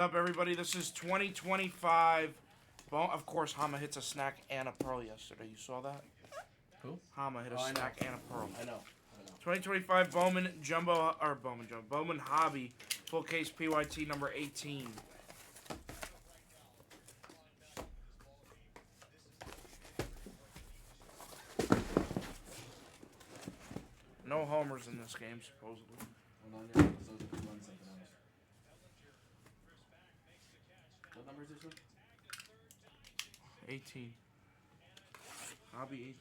Up, everybody? This is 2025. Of course, Hama hits a snack and a pearl yesterday. You saw that? Who? Hama hit a Oh, I know. snack and a pearl. I know. 2025 Bowman Jumbo or Bowman Hobby full case PYT number 18. No homers in this game, supposedly. Hold on there, because those are run something else. What number is this one? 18. Hobby 18.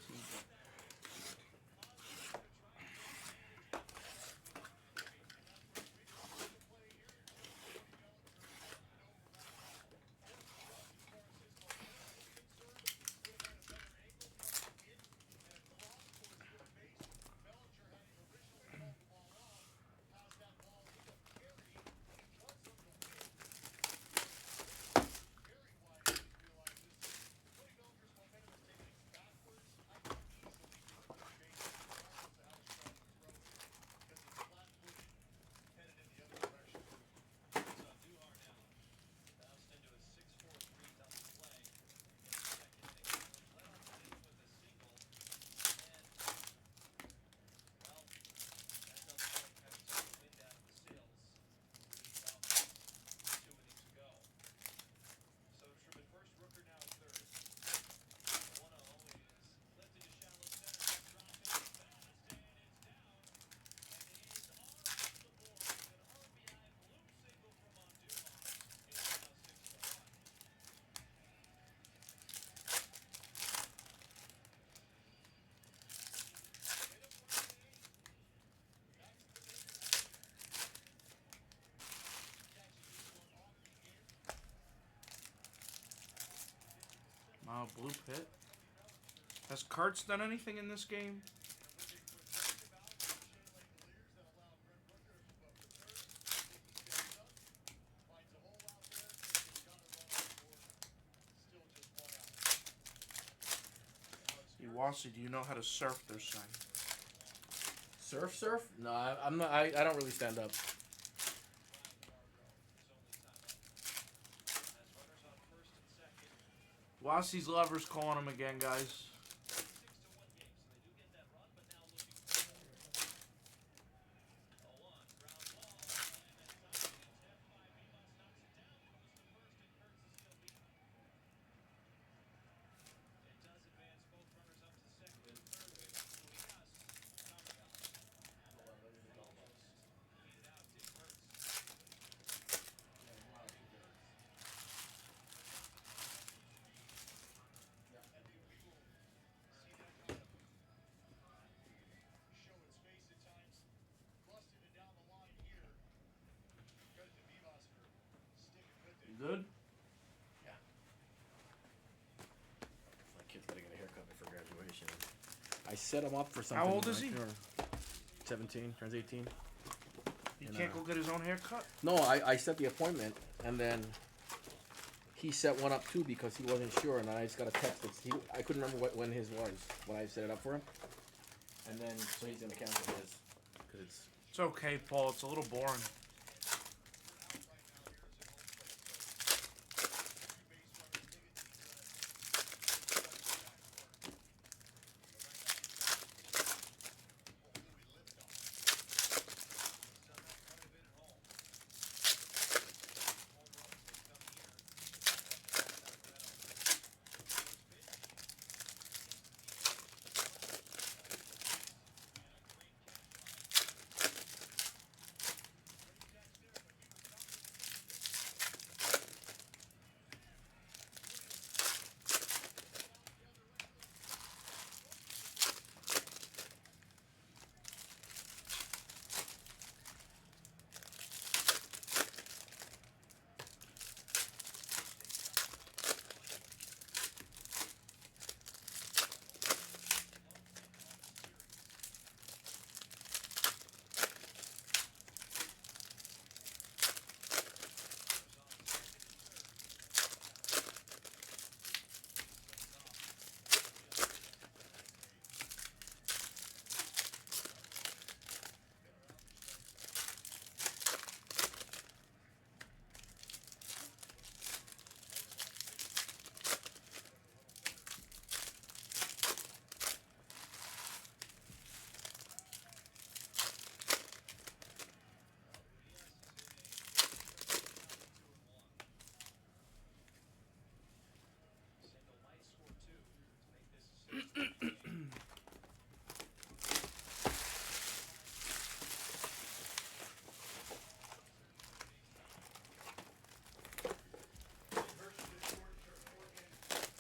Blue Pit. Has Karts done anything in this game? Iwasi, do you know how to surf their sign? Surf? No, I'm not. I don't really stand up. Wasi's lovers calling him again, guys. You good? Yeah. My kid's gotta get a haircut before graduation. I set him up for something. How old is he? 17, turns 18. He can't go get his own haircut? No, I set the appointment, and then he set one up too because he wasn't sure, and I just got a text. I couldn't remember when his was when I set it up for him, and then so he's gonna cancel his because It's okay, Paul. It's a little boring.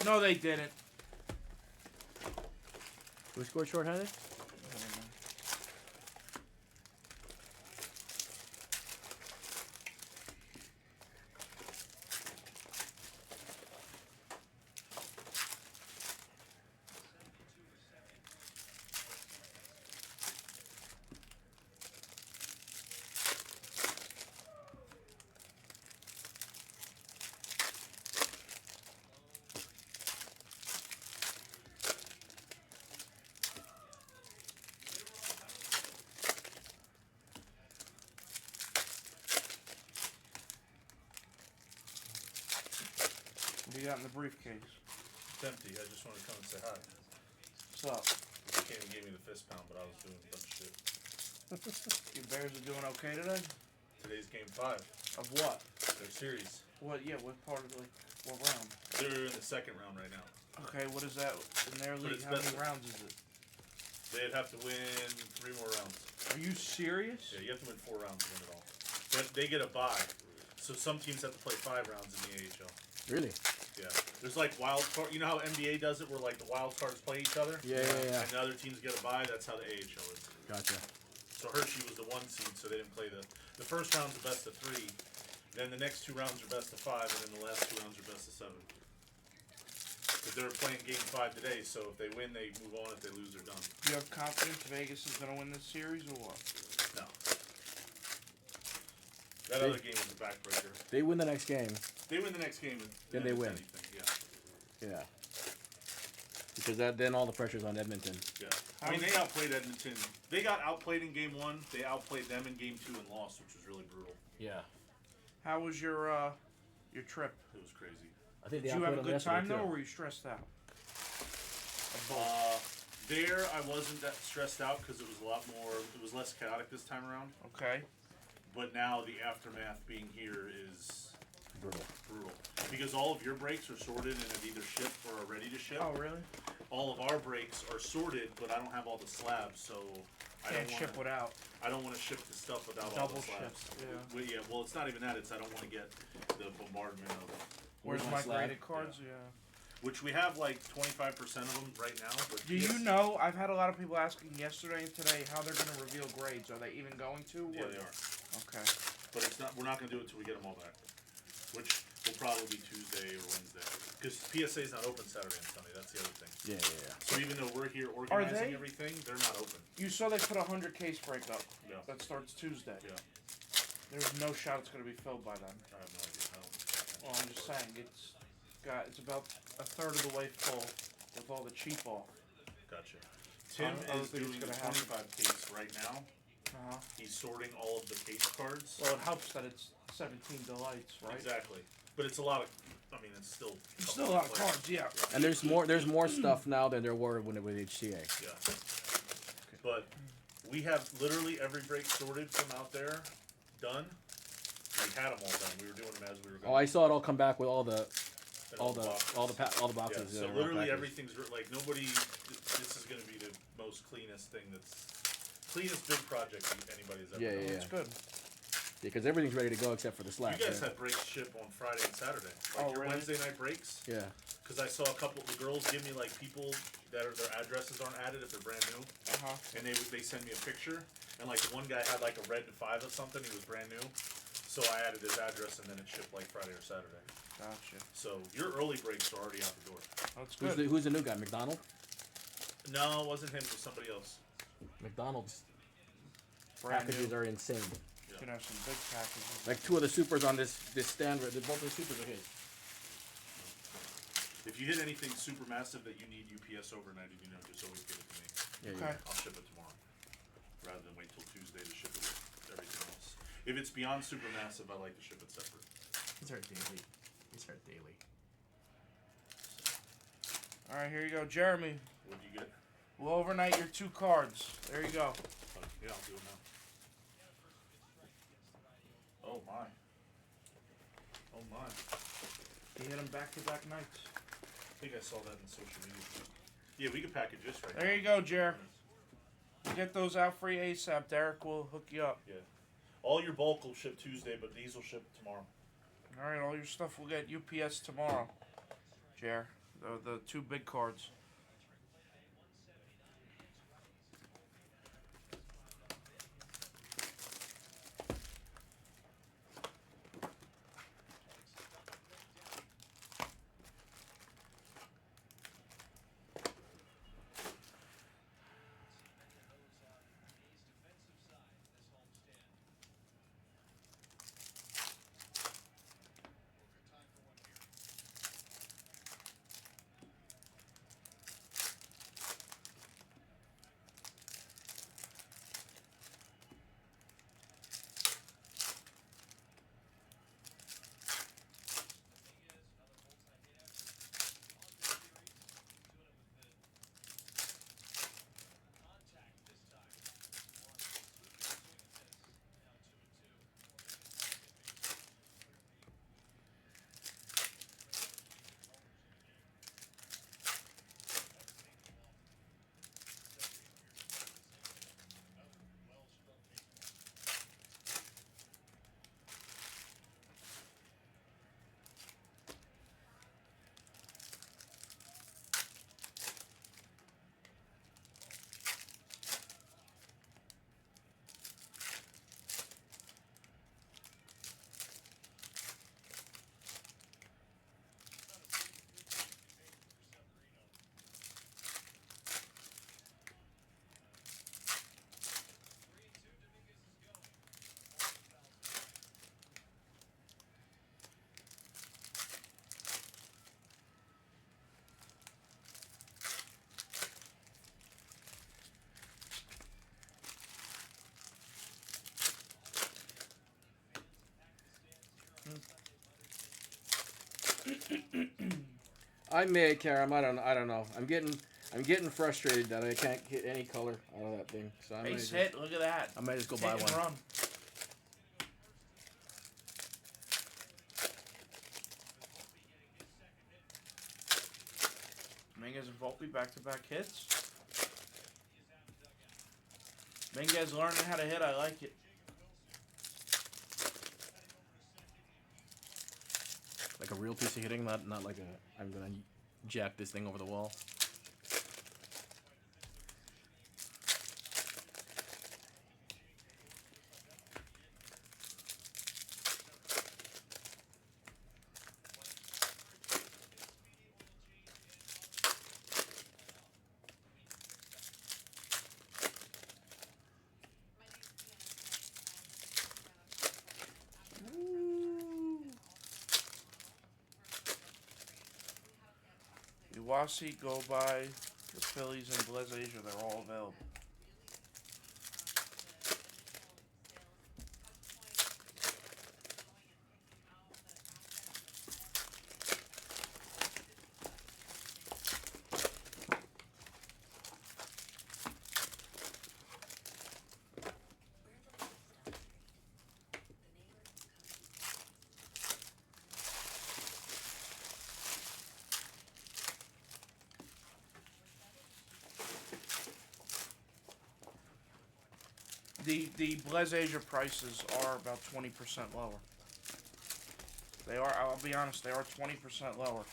No, they didn't. Who scored shorthanded? What do you got in the briefcase? It's empty. I just wanted to come and say hi. What's up? You came and gave me the fist pound, but I was doing a bunch of shit. Your Bears are doing okay today? Today's game 5. Of what? Their series. What? Yeah, what part of what round? They're in the second round right now. Okay, what is that in their But league? it's How many best- rounds is it? They'd have to win 3 more rounds. Are you serious? Yeah, you have to win 4 rounds to win it all. But they get a bye. So some teams have to play 5 rounds in the AHL. Really? Yeah. There's like wild card. You know how NBA does it where like the wild cards play each other? Yeah. And the other teams get a bye? That's how the AHL is. Gotcha. So Hershey was the 1 seed, so they didn't play the first round's a best of 3. Then the next 2 rounds are best of 5, and then the last 2 rounds are best of 7. Because they're playing game 5 today, so if they win, they move on. If they lose, they're done. Do you have confidence Vegas is going to win this series or what? No. That other game was a backbreaker. They win the next game. They win the next game, and Then they it's win. Anything. Yeah. Because then all the pressure's on Edmonton. Yeah. I mean, they outplayed Edmonton. They got outplayed in game 1. They outplayed them in game 2 and lost, which was really brutal. Yeah. How was your trip? It was crazy. I think Did you have a good time though, or were you stressed out? There, I wasn't that stressed out because it was a lot more. It was less chaotic this time around. Okay. But now the aftermath being here is Brutal. because all of your breaks are sorted and have either shipped or are ready to ship. Oh, really? All of our breaks are sorted, but I don't have all the slabs, so I Can't don't ship wanna, without. I don't want to ship the stuff without all Double the slabs. ship, yeah. Well, it's not even that. It's I don't want to get the bombardment of Where's my my slab? graded cards? Yeah. which we have like 25% of them right now. But Do you know? I've had a lot of people asking yesterday and today how they're going to reveal grades. Are they even going to? Yeah, or- they are. Okay. But it's not. We're not going to do it until we get them all back, which will probably be Tuesday or Wednesday. Because PSA is not open Saturday and Sunday. That's the other thing. Yeah. So even though we're here organizing they? everything, they're not open. You saw they put a 100 case break up. Yeah. That starts Tuesday. Yeah. There's no shot it's going to be filled by then. I have no idea. I don't. Well, I'm just saying it's about a third of the way full with all the cheap off. Gotcha. Tim I don't is think it's doing the gonna happen. 25 case right now. Uh huh. He's sorting all of the case cards. Well, it helps that it's 17 delights, right? Exactly. But it's a lot of. I mean, it's still. It's still a lot of cards, yeah. And there's more stuff now than there were when it was HCA. Yeah. But we have literally every break sorted from out there, done. We had them all done. We were doing them as we were going. Oh, I saw it all come back with all the boxes. boxes. Yeah, so that are all literally packaged. everything's like nobody. This is going to be the most cleanest thing cleanest big project anybody's ever done. That's good. Because everything's ready to go except for the slabs. You guys right? had breaks ship on Friday and Saturday. Like Oh, your really? Wednesday night breaks. Yeah. Because I saw a couple of the girls give me like people that their addresses aren't added if they're brand new, Uh huh. and they send me a picture, and like the one guy had like a red 5 of something. He was brand new, so I added his address and then it shipped like Friday or Saturday. Gotcha. So your early breaks are already out the door. That's good. Who's the new guy? McDonald? No, it wasn't him. It was somebody else. McDonald's Brand packages new. are insane. You can have some big packages. Like 2 of the supers on this stand, both of the supers are his. If you hit anything super massive that you need UPS overnight, just always give it to me. Yeah, Okay. I'll ship it tomorrow, rather than wait till Tuesday to ship it with everything else. If it's beyond super massive, I like to ship it separate. These are daily. All right, here you go, Jeremy. What do you get? We'll overnight your 2 cards. There you go. Yeah, I'll do it now. Oh my. Oh my. You hit them back-to-back nights. I think I saw that in social media. Yeah, we could package this right now. There you go, Jer. You get those out free ASAP. Derek will hook you up. Yeah. All your bulk will ship Tuesday, but these will ship tomorrow. All right, all your stuff will get UPS tomorrow. Jer, The two big cards. I may, Karam. I don't know. I'm getting frustrated that I can't hit any color out of that thing. So I might Base just, hit. Look at that. I might just go Hit buy and one. run. Minguez and Volpe back-to-back hits. Minguez learning how to hit. I like it. Like a real piece of hitting, not like a. I'm gonna jack this thing over the wall. Iwasi, Go By, the Phillies, and Blaze Asia. They're all available. The Blaze Asia prices are about 20% lower. They are. I'll be honest. They are 20% lower.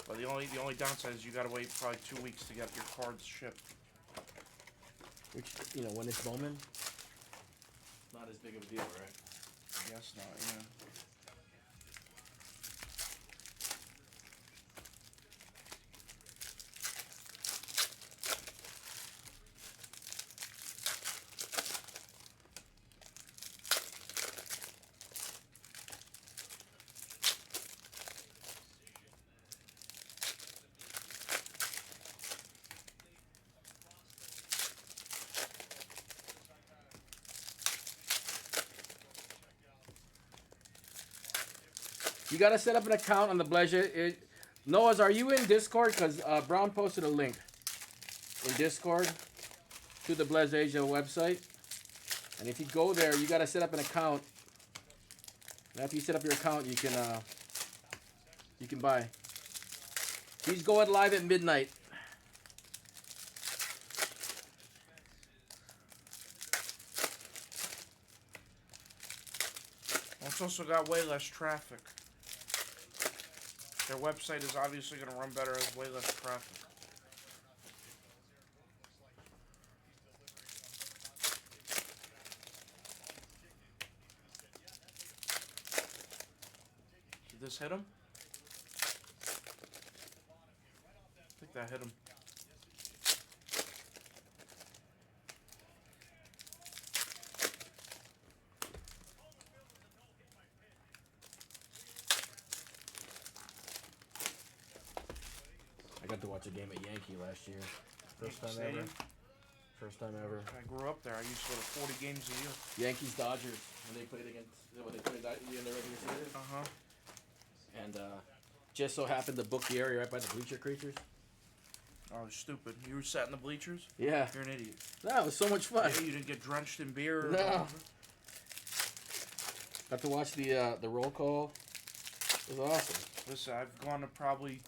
But the only downside is you gotta wait probably 2 weeks to get your cards shipped. Which when it's Bowman, not as big of a deal, right? I guess not. Yeah. You gotta set up an account on the Blaze. Noah's, are you in Discord? Because Brown posted a link in Discord to the Blaze Asia website. And if you go there, you gotta set up an account. And after you set up your account, you can buy. He's going live at midnight. Well, it's also got way less traffic. Their website is obviously going to run better as way less traffic. Did this hit him? I think that hit him. I got to watch a game at Yankee last year. First time ever. Stadium? First time ever. I grew up there. I used to go to 40 games a year. Yankees Dodgers when they played in the regular season. Uh-huh. And just so happened to book the area right by the bleacher creatures. Oh, stupid. You were sat in the bleachers? Yeah. You're an idiot. No, it was so much fun. Yeah, you didn't get drenched in beer? Or No. Got to watch the roll call. It was awesome. Listen, I've gone to probably,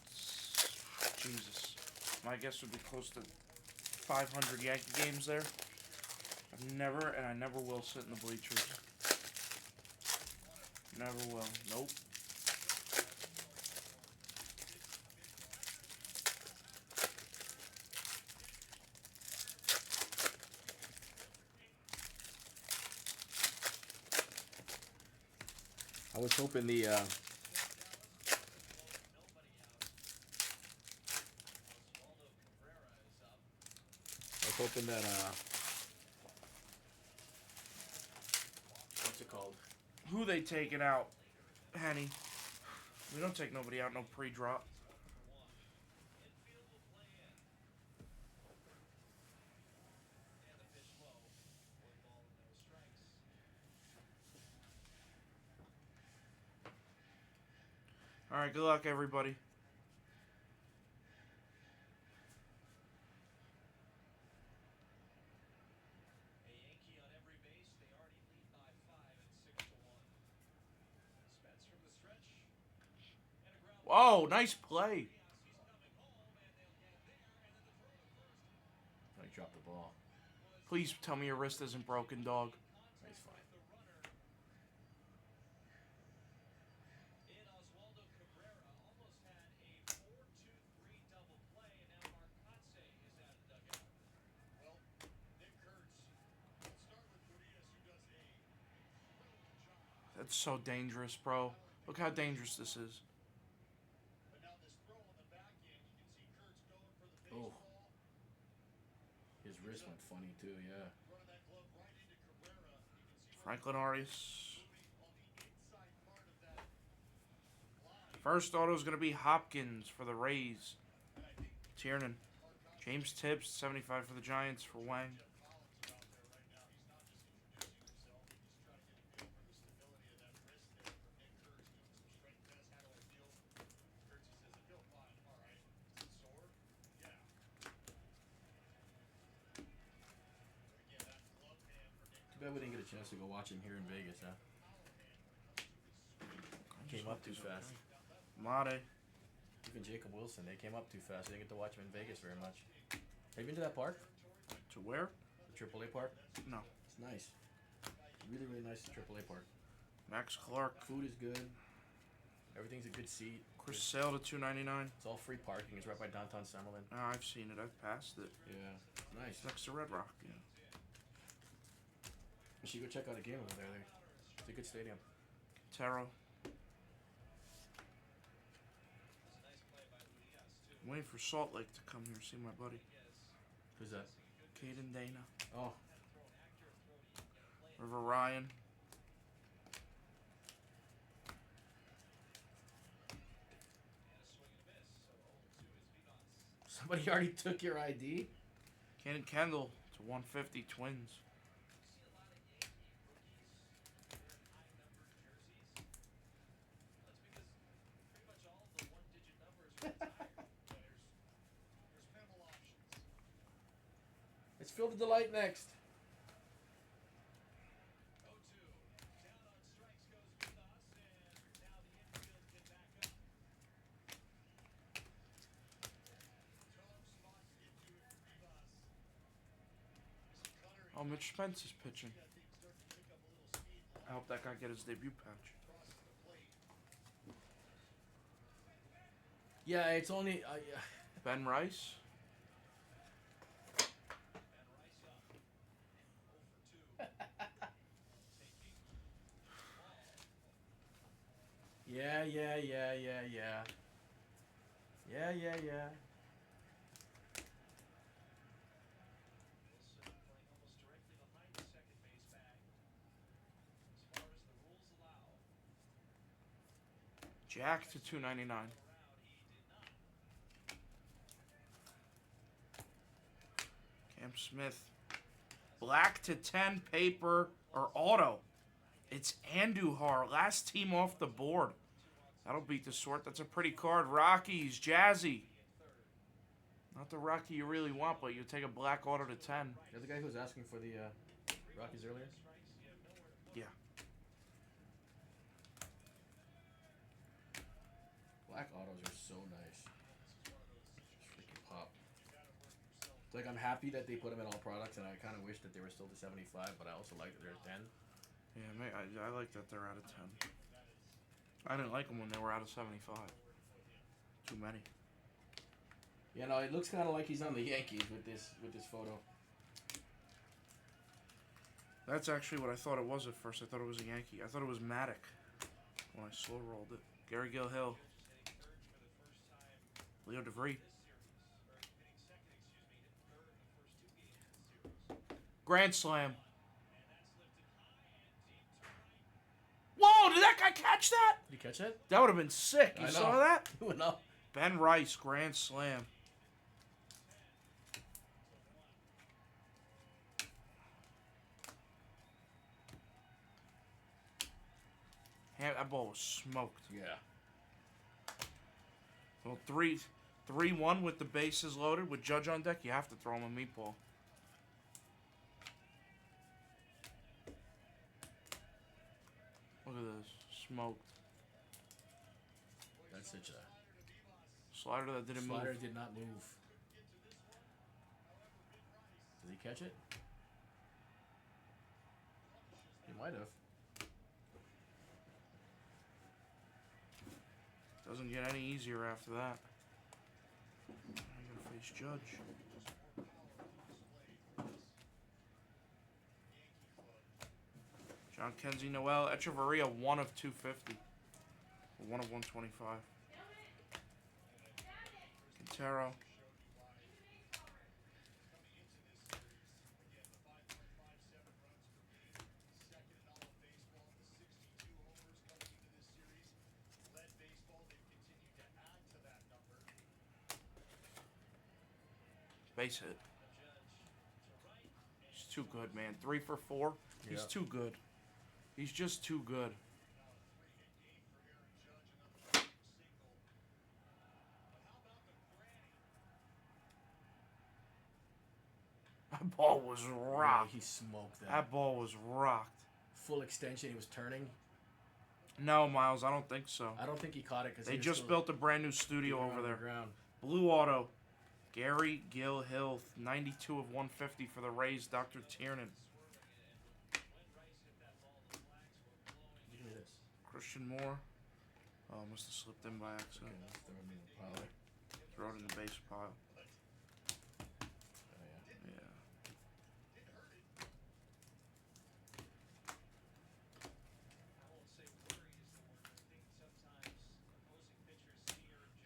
Jesus, my guess would be close to 500 Yankee games there. I've never, and I never will, sit in the bleachers. Never will. Nope. I was hoping the that what's it called? Who they taking out, Henny? We don't take nobody out, no pre-drop. All right, good luck, everybody. Whoa, nice play. I dropped the ball. Please tell me your wrist isn't broken, dog. He's fine. That's so dangerous, bro. Look how dangerous this is. Oh. His wrist went funny too, yeah. Franklin Arias. First auto is going to be Hopkins for the Rays. Tiernan. James Tibbs, 75 for the Giants for Wang. Too bad we didn't get a chance to go watch him here in Vegas, huh? Came up too fast. Mate. Even Jacob Wilson, they came up too fast. We didn't get to watch him in Vegas very much. Have you been to that park? To where? The AAA park? No. It's nice. Really, really nice AAA park. Max Clark. Food is good. Everything's a good seat. Chris Sale to $2.99. It's all free parking. It's right by downtown Summerlin. I've seen it. I've passed it. Yeah. Nice. It's next to Red Rock. Yeah. You should go check out a game over there. It's a good stadium. Taro. I'm waiting for Salt Lake to come here, see my buddy. Who's that? Caden Dana. Oh. River Ryan. Somebody already took your ID? Cannon Kendall to 150 Twins. Let's fill the delight next. Oh, Mitch Spence is pitching. I hope that guy get his debut patch. Yeah, it's only. Ben Rice. Yeah. Yeah. Jack to 299. Cam Smith. Black to 10 paper or auto. It's Andujar. Last team off the board. That'll beat the sort. That's a pretty card. Rockies. Jazzy. Not the Rocky you really want, but you take a black auto to 10. You're the guy who was asking for the Rockies earlier? Yeah. Black autos are so nice. Just freaking pop. It's like I'm happy that they put them in all products, and I kind of wish that they were still to 75, but I also like that they're 10. Yeah, I like that they're out of 10. I didn't like them when they were out of 75. Too many. You know, it looks kind of like he's on the Yankees with this photo. That's actually what I thought it was at first. I thought it was a Yankee. I thought it was Matic when I slow rolled it. Gary Gilhill. Leo DeVry. Grand Slam. Whoa, did that guy catch that? Did you catch it? That would have been sick. You I know. saw that? No. Ben Rice, Grand Slam. That ball was smoked. Yeah. Well, 3-1 with the bases loaded with Judge on deck. You have to throw him a meatball. Look at this. Smoked. That's such a... Slider that didn't move. Slider did not move. Did he catch it? He might have. Doesn't get any easier after that. I gotta face Judge. John Kenzie Noel, Echeverria, 1 of 250. 1 of 125. Quintero. Base hit. He's too good, man. 3 for 4. He's too good. He's just too good. That ball was rocked. Yeah, he smoked that. That ball was rocked. Full extension, he was turning. No, Miles, I don't think so. I don't think he caught it because They just built a brand new studio over there. Ground. Blue auto. Gary Gilhill, 92 of 150 for the Rays. Dr. Tiernan. Give me this. Christian Moore. Oh, must have slipped in by accident. Okay, let's throw him in the pile. Throw it in the base pile. Oh, yeah. Yeah.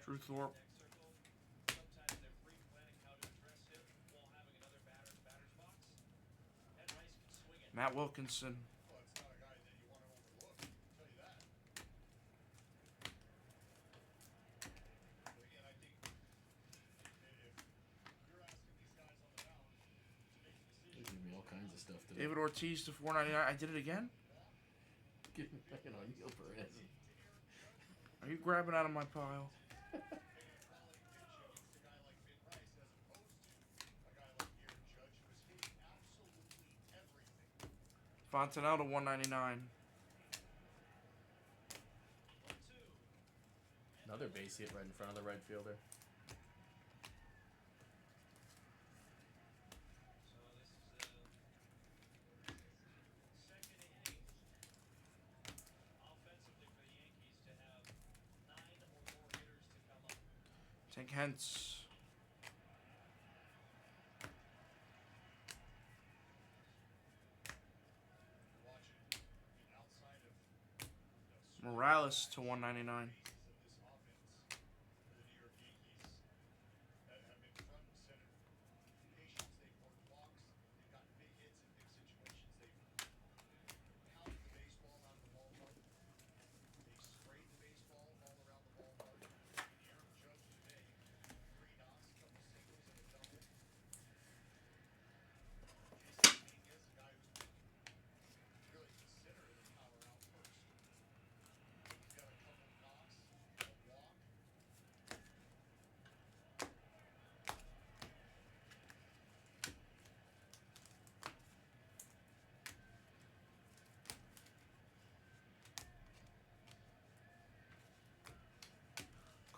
Drew Thorpe. Matt Wilkinson. They give me all kinds of stuff today. David Ortiz to 499. I did it again? Give me fucking O'Neal Perez. Are you grabbing out of my pile? Fontanelle to 199. Another base hit right in front of the right fielder. think hence. Morales to 199.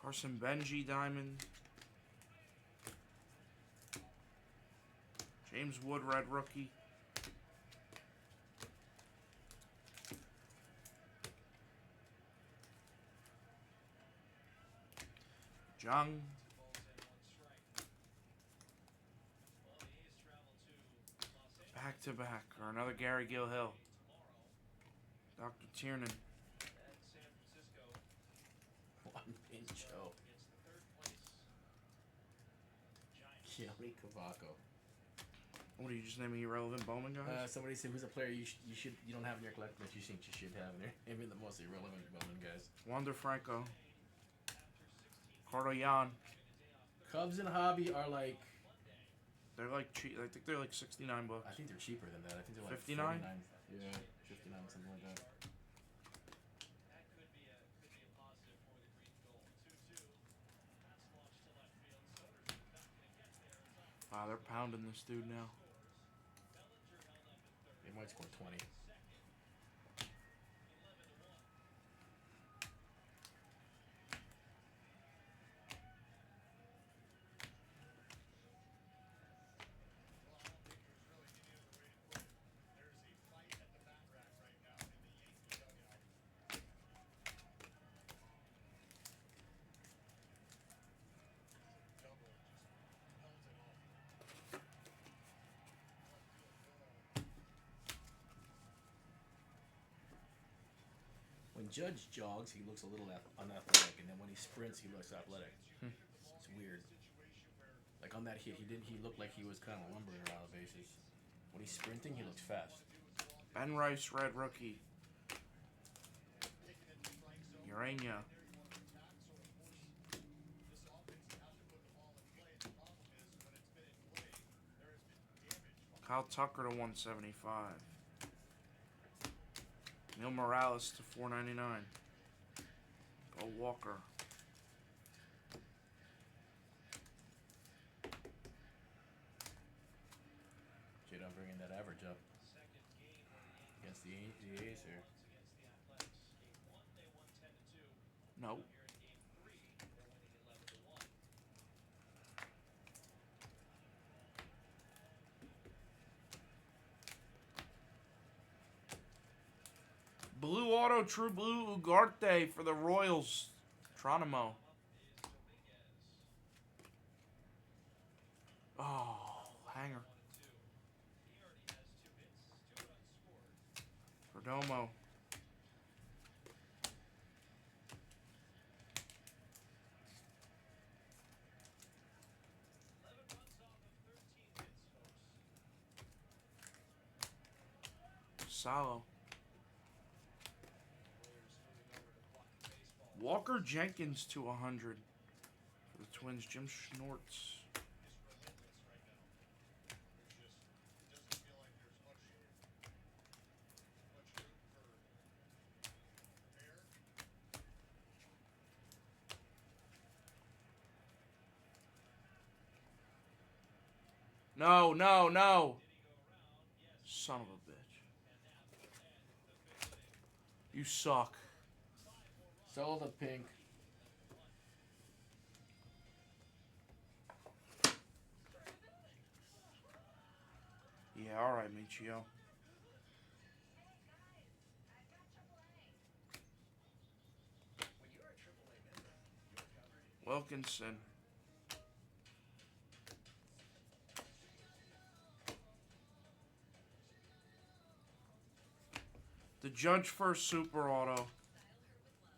Carson Benji diamond. James Wood red rookie. Jung. Back to back, or another Gary Gilhill. Dr. Tiernan. One pin show. Gianni Cavaco. What are you just naming irrelevant Bowman guys? Somebody said who's a player you don't have in your collection that you think you should have in there. Maybe the most irrelevant Bowman guys. Wander Franco. Cardoyan. Cubs and hobby are like. They're like cheap. I think they're like 69 bucks. I think they're cheaper than that. I think they're like 59? 49. Yeah, 59, something like that. Wow, they're pounding this dude now. They might score 20. When Judge jogs, he looks a little unathletic, and then when he sprints, he looks athletic. It's weird. Like on that hit, he looked like he was kind of lumbering around the bases. When he's sprinting, he looks fast. Ben Rice red rookie. Urania. Kyle Tucker to 175. Neil Morales to 499. Go Walker. Jadon bringing that average up against the A's here. No. Blue auto, true blue Ugarte for the Royals. Tronimo. Oh, hanger. Perdomo. Salo. Walker Jenkins to 100 for the Twins. Jim Schnortz. No, no, no. Son of a bitch. You suck. Sell the pink. Yeah, all right, Michio. Wilkinson. The Judge First Super Auto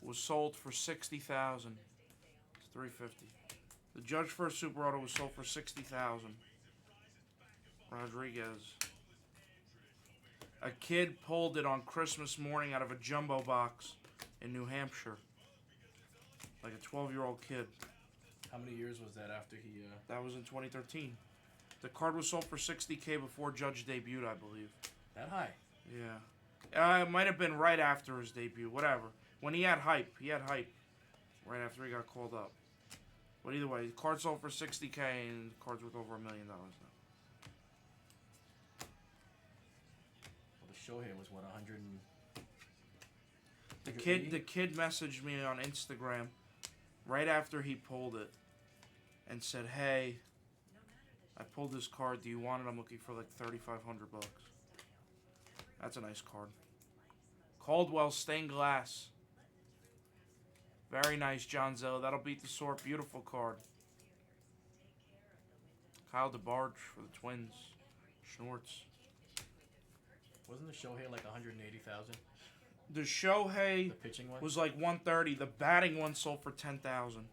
was sold for $60,000. It's $350. The Judge First Super Auto was sold for $60,000. Rodriguez. A kid pulled it on Christmas morning out of a jumbo box in New Hampshire. Like a 12-year-old kid. How many years was that after he? That was in 2013. The card was sold for $60K before Judge debuted, I believe. That high? Yeah. It might have been right after his debut. Whatever. When he had hype. Right after he got called up. But either way, the card sold for $60K and the card's worth over $1 million now. Well, the Shohei was what, 100 and... The kid messaged me on Instagram right after he pulled it and said, "Hey, I pulled this card. Do you want it? I'm looking for like $3,500 bucks." That's a nice card. Caldwell stained glass. Very nice, John Zell. That'll beat the sort. Beautiful card. Kyle DeBarge for the Twins. Schnortz. Wasn't the Shohei like 180,000? The Shohei The pitching one? was like 130. The batting one sold for 10,000.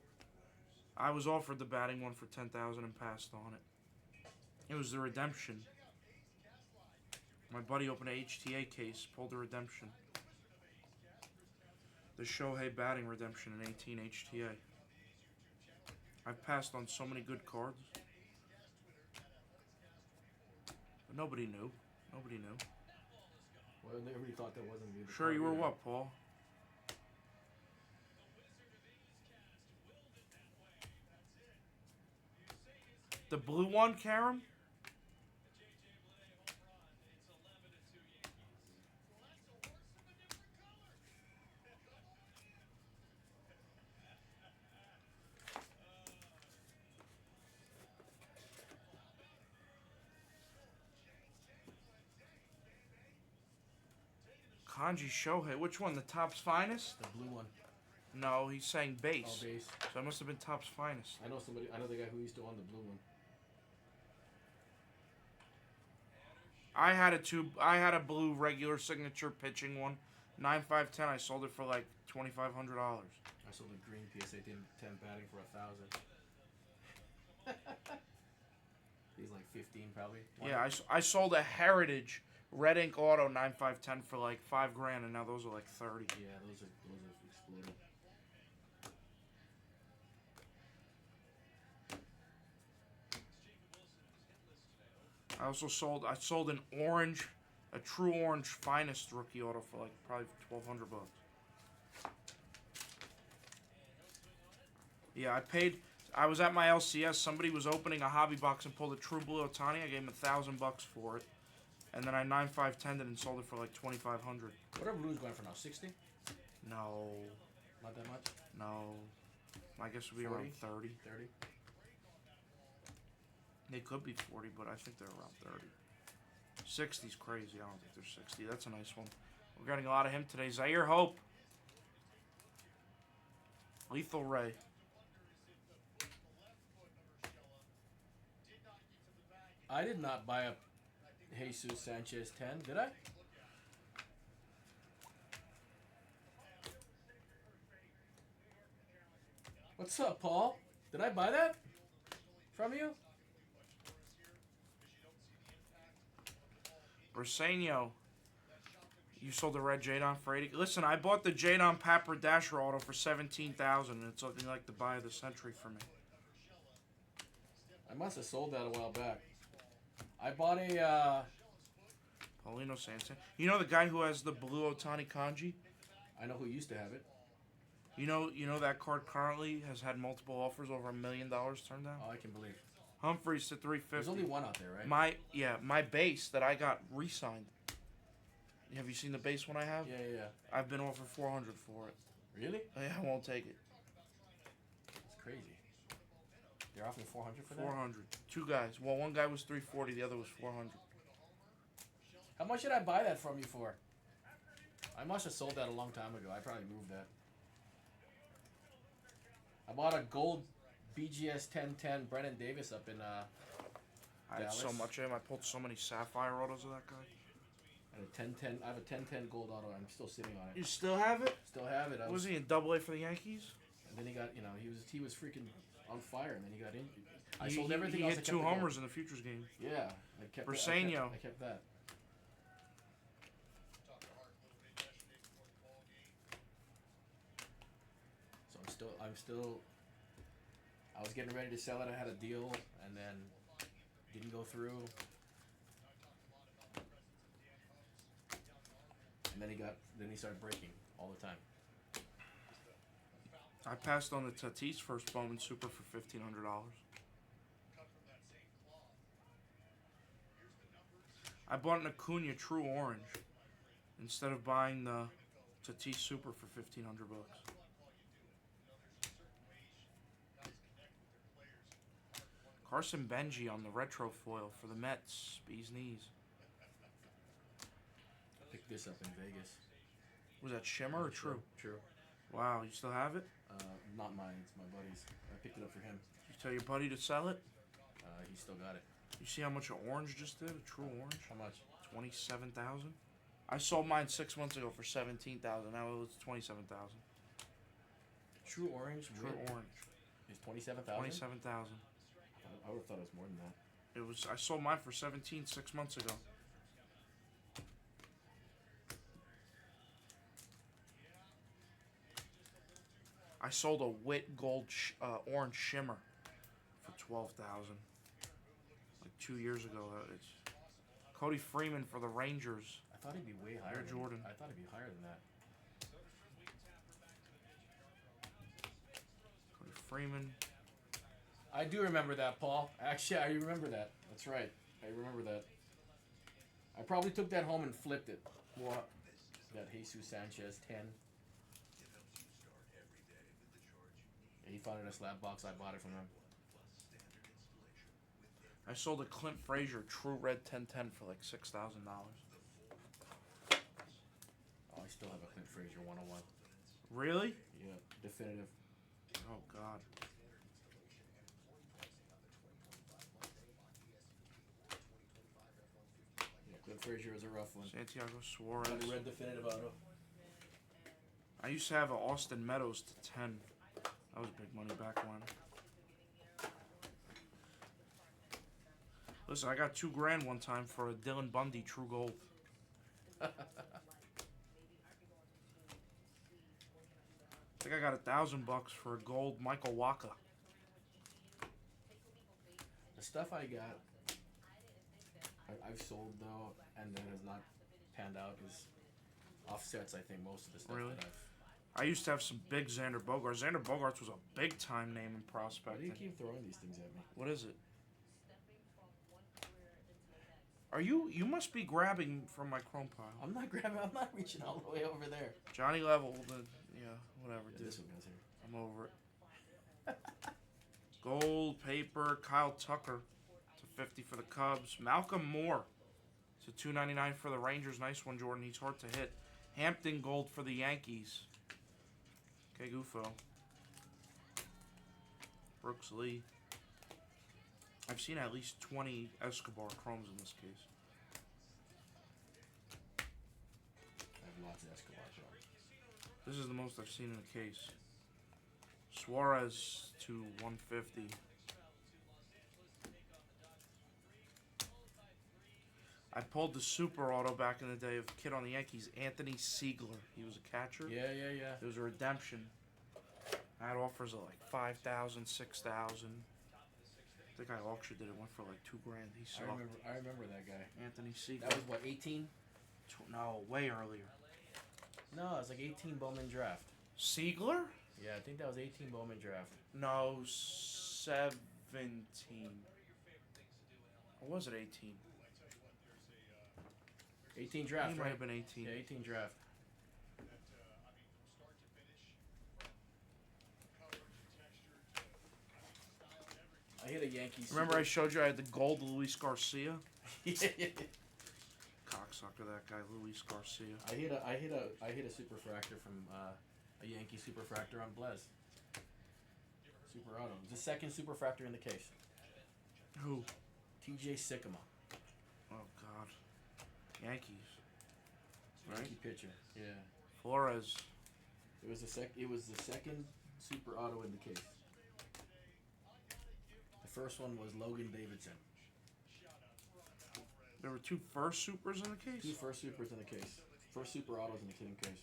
I was offered the batting one for 10,000 and passed on it. It was the redemption. My buddy opened a HTA case, pulled the redemption. The Shohei batting redemption in 18 HTA. I've passed on so many good cards. But nobody knew. Nobody knew. Well, everybody thought that wasn't me. Sure, you were what, Paul? The blue one, Karen? Kanji Shohei. Which one? The Topps Finest? The blue one. No, he's saying base. Oh, base. So it must have been Topps Finest. I know the guy who used to own the blue one. I had a blue regular signature pitching one. 9.510. I sold it for like $2,500. I sold a green PSA 10 batting for 1,000. He's like 15 probably. Yeah, I sold a Heritage Red Ink Auto 9.510 for like $5,000, and now those are like 30. Yeah, those have exploded. I sold an orange, a true orange finest rookie auto for like probably $1,200. Yeah, I was at my LCS. Somebody was opening a hobby box and pulled a true blue Otani. I gave him $1,000 for it, and then I 9.510'd it and sold it for like $2,500. What are blues going for now? 60? No, Not that much. no. I guess it'll be 40? around 30. 30? They could be 40, but I think they're around 30. 60's crazy. I don't think they're 60. That's a nice one. We're getting a lot of him today. Zaire Hope. Lethal Ray. I did not buy a Jesus Sanchez 10, did I? What's up, Paul? Did I buy that from you? Briseño. You sold the red Jadon for 80. Listen, I bought the Jadon Papper-Dasher auto for $17,000, and it's looking like the buy of the century for me. I must have sold that a while back. I bought a, Paulino Sanson. You know the guy who has the blue Otani Kanji? I know who used to have it. You know that card currently has had multiple offers over $1 million turned down? Oh, I can believe. Humphreys to 350. There's only one out there, right? My base that I got re-signed. Have you seen the base one I have? Yeah. I've been offered $400 for it. Really? I won't take it. It's crazy. They're offering 400 for that? 400. Two guys. Well, one guy was 340. The other was 400. How much did I buy that from you for? I must have sold that a long time ago. I probably moved that. I bought a gold BGS 1010 Brennan Davis up in I had so Dallas. much of him. I pulled so many sapphire autos of that guy. And a 10-10. I have a 10-10 gold auto. I'm still sitting on You it. still have it? Still have it. Was he in Double A for the Yankees? And then he got, he was freaking on fire, and then he got injured. I He- sold he- everything He else. I hit kept 2 the gold. homers in the futures game. Yeah, I kept that. Briseño. I kept that. So I was getting ready to sell it. I had a deal, and then didn't go through. And then he started breaking all the time. I passed on the Tatis first Bowman Super for $1,500. I bought an Acuna True Orange instead of buying the Tatis Super for $1,500. Carson Benji on the retro foil for the Mets. Bee's knees. I picked this up in Vegas. Was that Shimmer or True? True. Wow, you still have it? Not mine. It's my buddy's. I picked it up for him. You tell your buddy to sell it? He still got it. You see how much an orange just did? A true orange? How much? 27,000. I sold mine 6 months ago for 17,000. Now it's 27,000. True orange. True Red orange. is 27,000. 27,000. I would have thought it was more than that. It was. I sold mine for 17 6 months ago. I sold a Wit Gold Orange Shimmer for 12,000. Like 2 years ago. It's Cody Freeman for the Rangers. I thought he'd be way higher. Air Jordan. I thought he'd be higher than that. Cody Freeman. I do remember that, Paul. Actually, I remember that. That's right. I remember that. I probably took that home and flipped it. What? That Jesus Sanchez 10. He found it in a slab box. I bought it from him. I sold a Clint Frazier True Red 1010 for like $6,000. Oh, I still have a Clint Frazier 101. Really? Yeah, definitive. Oh God. Yeah, Clint Frazier is a rough one. Santiago Suarez. Got a red definitive auto. I used to have an Austin Meadows to 10. That was big money back when. Listen, I got $2,000 one time for a Dylan Bundy True Gold. I think I got $1,000 for a gold Michael Waka. The stuff I got, I've sold though, and then has not panned out is offsets. I think most of the stuff Really? that I've. I used to have some big Xander Bogaerts. Xander Bogaerts was a big time name in Why do prospecting. you keep throwing these things at me? What is it? You must be grabbing from my chrome pile. I'm not grabbing. I'm not reaching all the way over there. Johnny Level, whatever, Yeah, dude. this one goes here. I'm over it. Gold, paper, Kyle Tucker to 50 for the Cubs. Malcolm Moore to 299 for the Rangers. Nice one, Jordan. He's hard to hit. Hampton Gold for the Yankees. Okay, Gufo. Brooks Lee. I've seen at least 20 Escobar chromes in this case. I have lots of Escobar cards. This is the most I've seen in a case. Suarez to 150. I pulled the super auto back in the day of kid on the Yankees, Anthony Siegler. He was a catcher. Yeah. It was a redemption. I had offers of like 5,000, 6,000. I think I auctioned it. It went for like $2,000. He sucked. I remember that guy. Anthony Siegler. That was what, 18? No, way earlier. No, it was like 18 Bowman draft. Siegler? Yeah, I think that was 18 Bowman draft. No, 17. Or was it 18? 18 draft, He might right? have been 18. Yeah, 18 draft. I hit a Yankee. Remember I showed you I had the gold Luis Garcia? yeah. Cocksucker, that guy, Luis Garcia. I hit a superfractor from a Yankee superfractor on Blez. Super auto. The second superfractor in the case. Who? TJ Sycamore. Oh, God. Yankees. right? Yankee pitcher. Yeah. Flores. It was the second super auto in the case. The first one was Logan Davidson. There were two first supers in the case. Two first supers in the case. First super autos in the same case.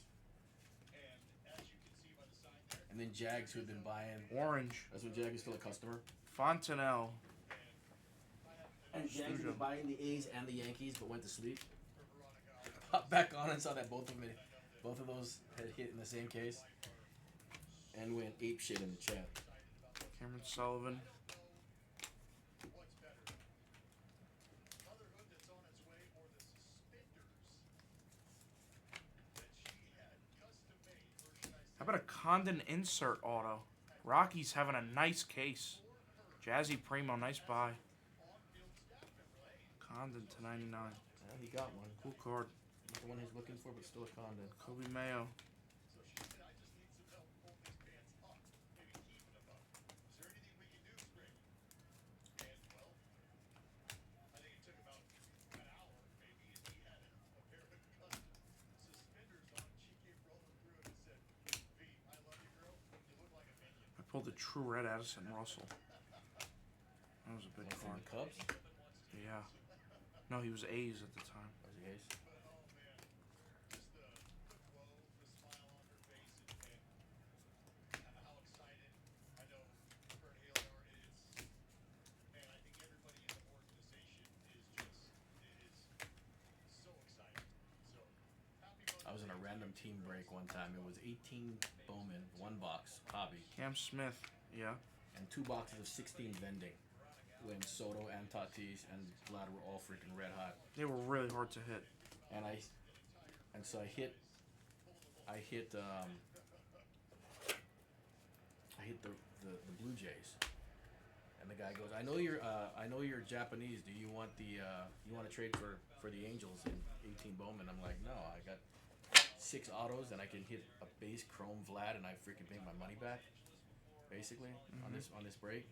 And then Jags, who had been buying. Orange. That's when Jag is still a customer. Fontenelle. And Jags was buying the A's and the Yankees, but went to sleep. Popped back on and saw that both of those had hit in the same case, and went ape shit in the chat. Cameron Sullivan. How about a Condon insert auto? Rocky's having a nice case. Jazzy Primo, nice buy. Condon to 99. Yeah, he got one. Cool card. Not the one he's looking for, but still a Condon. Kobe Mayo. I pulled a true red Addison Russell. That was a big One from card. the Cubs. Yeah. No, he was A's at the time. Was he A's? I was in a random team break one time. It was 18 Bowman, one box, hobby, Cam Smith. Yeah. and 2 boxes of 16 vending. When Soto and Tatis and Vlad were all freaking red hot. They were really hard to hit. And so I hit the Blue Jays. And the guy goes, I know you're Japanese. Do you want you want to trade for the Angels in 18 Bowman? I'm like, no, I got 6 autos and I can hit a base chrome Vlad and I freaking make my money back. Basically, on this break.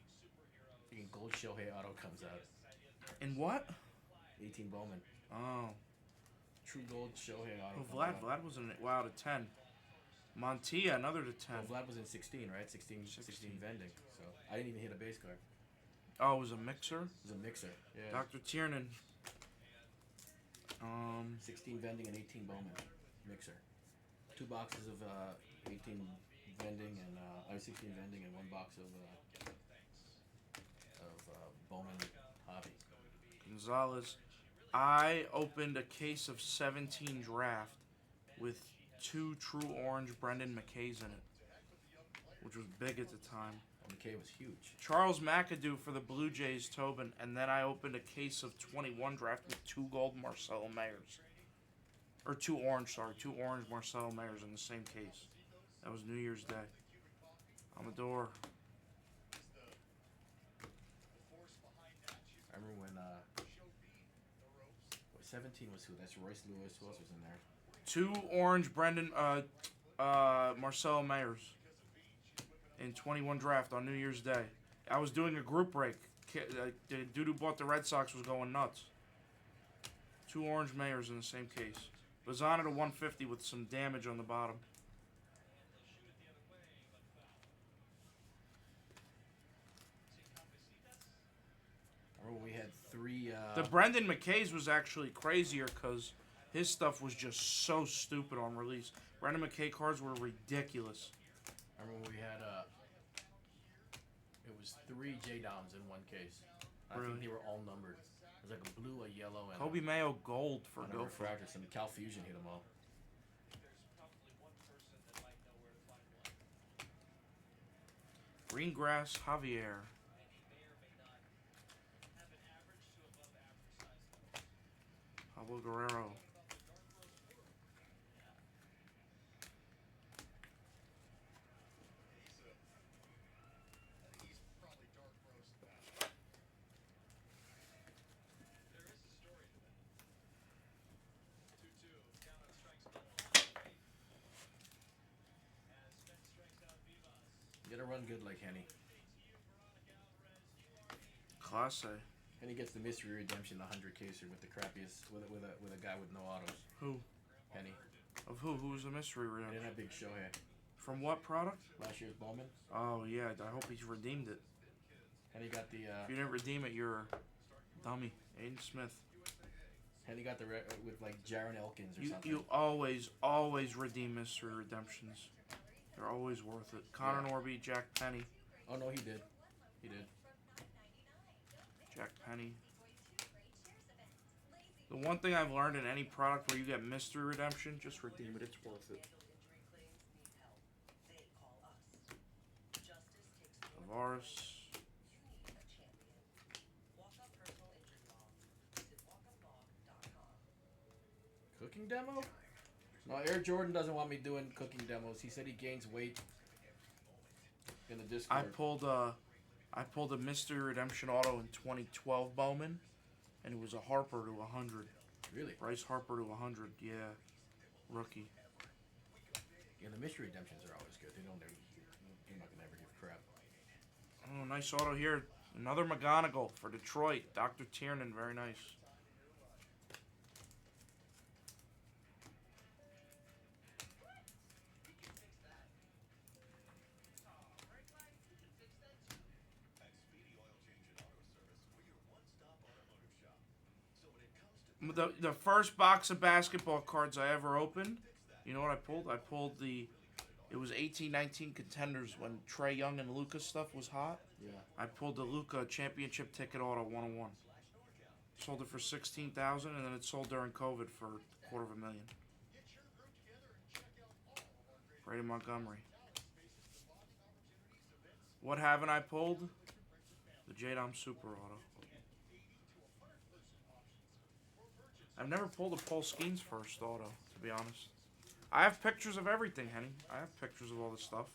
Freaking gold Shohei auto comes out. In what? 18 Bowman. Oh. True gold Shohei auto. Well, Vlad was in wow to 10. Montilla, another to 10. Well, Vlad was in 16, right? 16 vending. So I didn't even hit a base card. Oh, it was a mixer? It was a mixer. Yeah. Dr. Tiernan. 16 vending and 18 Bowman mixer. 2 boxes of 18 vending and 16 vending and 1 box of Bowman hobby. Gonzalez. I opened a case of 17 draft with 2 true orange Brendan McKays in it, which was big at the time. McKay was huge. Charles McAdoo for the Blue Jays, Tobin, and then I opened a case of 21 draft with 2 gold Marcelo Mayers. Or 2 orange Marcelo Mayers in the same case. That was New Year's Day. Amador. I remember when 17 was who? That's Royce Lewis. Who else was in there? 2 orange Brendan Marcelo Mayers in 21 draft on New Year's Day. I was doing a group break. The dude who bought the Red Sox was going nuts. 2 orange Mayers in the same case. Was on at a 150 with some damage on the bottom. I remember we had 3. The Brendan McKays was actually crazier because his stuff was just so stupid on release. Brendan McKay cards were ridiculous. I remember we had it was 3 J Downs in one case. I Really? think they were all numbered. It was like a blue, a yellow, and Kobe Mayo gold for and a Gopher. refractor. And the Cal Fusion hit them all. Greengrass Javier. Pablo Guerrero. You gotta run good like Henny. Class A. Henny gets the mystery redemption, the 100 caser with the crappiest, with a guy with no autos. Who? Penny. Of who? Who was the mystery He redemption? didn't have big show here. From what product? Last year's Bowman. Oh yeah, I hope he's redeemed it. And he got the If you didn't redeem it, you're a dummy. Aiden Smith. and he got the with like Jaron Elkins or something. You always redeem mystery redemptions. They're always worth it. Connor Norby, Jack Penny. Oh no, he did. He did. Jack Penny. The one thing I've learned in any product where you get mystery redemption, just redeem it. It's worth it. Tavares. Cooking demo? No, Air Jordan doesn't want me doing cooking demos. He said he gains weight in the Discord. I pulled a mystery redemption auto in 2012 Bowman, and it was a Harper to 100. Really? Bryce Harper to 100. Yeah, rookie. Yeah, the mystery redemptions are always good. You're not gonna ever give crap. Oh, nice auto here. Another McGonagall for Detroit. Dr. Tiernan, very nice. The first box of basketball cards I ever opened, you know what I pulled? It was 18-19 contenders when Trae Young and Luka stuff was hot. Yeah. I pulled the Luka championship ticket auto 101. Sold it for $16,000, and then it sold during COVID for $250,000. Brady Montgomery. What haven't I pulled? The J-Dom Super Auto. I've never pulled a Paul Skeens first auto, to be honest. I have pictures of everything, Henny. I have pictures of all this stuff.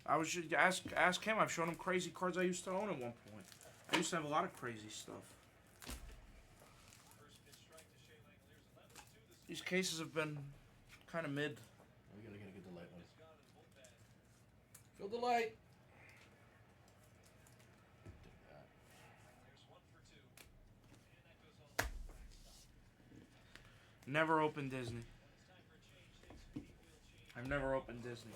I was just ask him. I've shown him crazy cards I used to own at one point. I used to have a lot of crazy stuff. These cases have been kind of mid. We gotta get a good delight one. Fill the light. Never opened Disney. I've never opened Disney.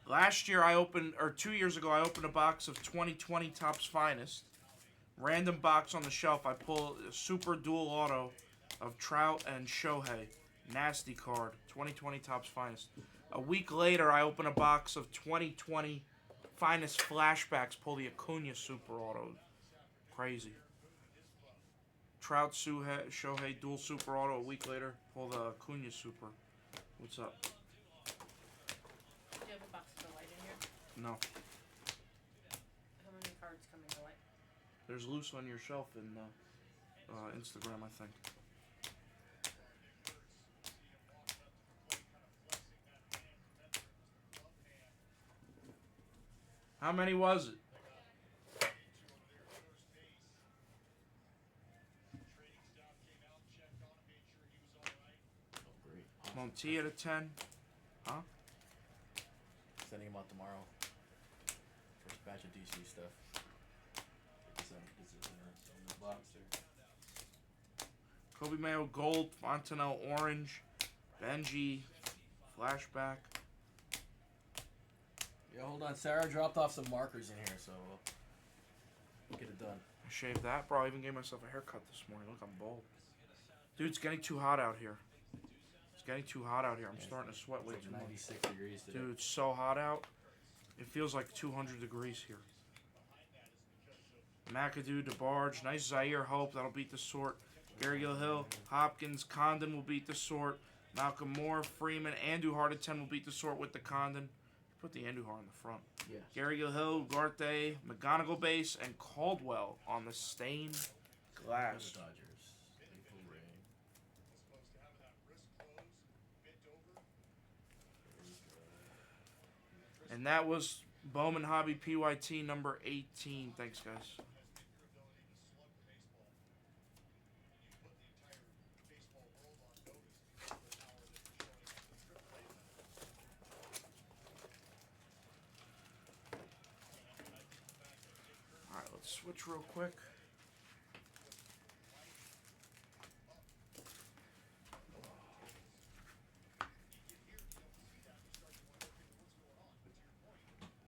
Last year I opened, or 2 years ago, I opened a box of 2020 Topps Finest. Random box on the shelf. I pull a super dual auto of Trout and Shohei. Nasty card. 2020 Topps Finest. A week later, I open a box of 2020 Finest Flashbacks. Pull the Acuna super auto. Crazy. Trout, Shohei, dual super auto. A week later, pull the Acuna super. What's up? Do you have a box of the light in here? No. How many cards come in the light? There's loose on your shelf in Instagram, I think. How many was it? Great. Monty at a 10. Huh? Sending him out tomorrow. First batch of DC stuff. Is it in the box or? Kobe Mayo Gold, Fontenelle Orange, Benji, Flashback. Yeah, hold on. Sarah dropped off some markers in here, so we'll get it done. I shaved that, bro. I even gave myself a haircut this morning. Look, I'm bald. Dude, it's getting too hot out here. It's getting too hot out here. I'm starting to sweat way It's too like much. 96 degrees today. Dude, it's so hot out. It feels like 200 degrees here. McAdoo, DeBarge, nice Zaire Hope. That'll beat the sort. Gary Hill, Hopkins, Condon will beat the sort. Malcolm Moore, Freeman, Andujar at 10 will beat the sort with the Condon. Put the Andujar in the front. Yeah. Gary Hill, Ugarte, McGonigal base, and Caldwell on the stained glass. Dodgers. April Ray. And that was Bowman Hobby PYT number 18. Thanks, guys. let's switch real quick.